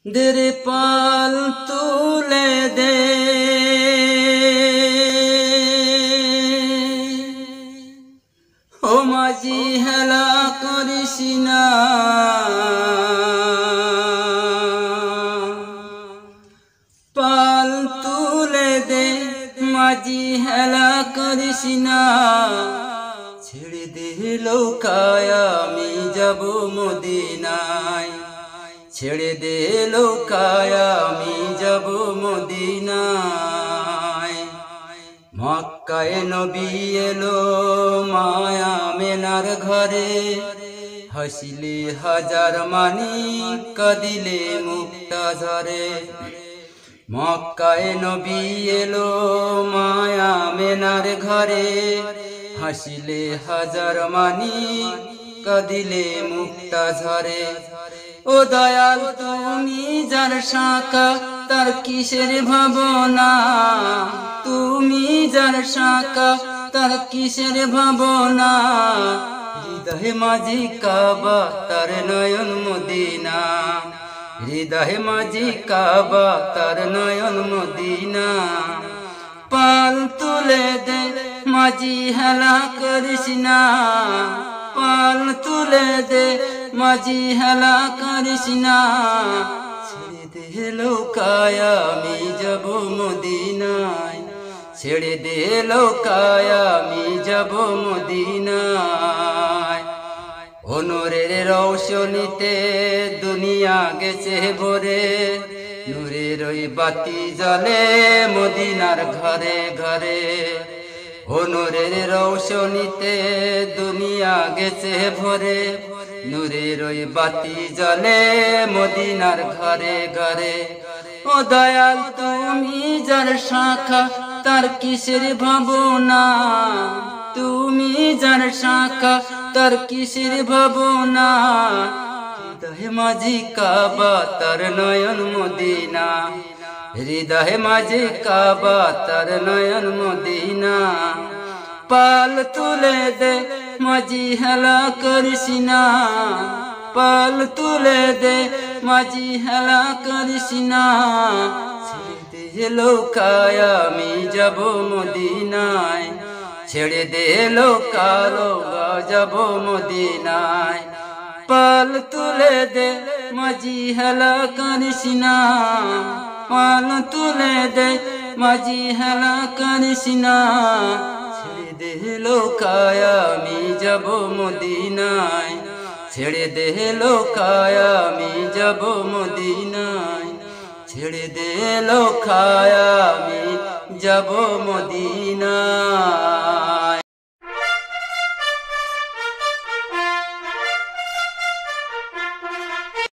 দেরে পাল তুলে দে ও মাঝি হেলা করিস না পাল তুলে দে মাঝি হেলা করিস না ছেড়ে দে লোকায় আমি যাব মদিনায় ছেড়ে দে লোকায় আমি যাব মদিনায় মক্কায় নবী এলো মায়া মেনার ঘরে হাসিলে হাজার মানি কাঁদিলে মুক্তা ঝরে মক্কায় নবী এলো মায়া মেনার ঘরে হাসিলে হাজার মানি কাঁদিলে মুক্তা ঝরে ও দয়াল তুমি যার শাখা তার কিসের ভাবনা তুমি যার শাখা তার কিসের ভাবনা হৃদয় মাঝি কাবা তার নয়ন মদিনা হৃদয় মাঝি কাবা তার নয়ন মদিনা পাল তুলে দে মাঝি হেলা করিস না পাল তুলে দে মাঝি হেলা করিস না ছেড়ে দে লোকায় আমি যাব মদিনায় ছেড়ে দে লোকায় আমি যাব মদিনায় নূরের রৌশনীতে দুনিয়া গেছে ভরে নূরের ওই বাতি জ্বলে মদিনার ঘরে ঘরে নূরের রৌশনীতে দুনিয়া গেছে ভরে নূরের ওই বাতি জ্বলে মদিনার ঘরে ঘরে ও দয়াল তুমি যার শাখা তার কিসের ভাবনা তুমি যার শাখা তার কিসের ভাবনা হৃদয় মাঝি কাবা তার নয়ন মদিনা হৃদয় মাঝি কাবা তার নয়ন মদিনা পাল তুলে দে মাঝি হেলা করিস না পাল তুলে দে মাঝি হেলা করিস না ছেড়ে দে লোকায় আমি যাব মদিনায় ছেড়ে দে লোকালো যাব মদিনায় পাল তুলে দে মাঝি হেলা করিস না পাল তুলে দে মাঝি হেলা করিস না ছেড়ে দে লোকায় আমি যাব মদিনায় ছেড়ে দে লোকায় আমি যাব মদিনায় ছেড়ে দে লোকায় আমি যাব মদিনায়।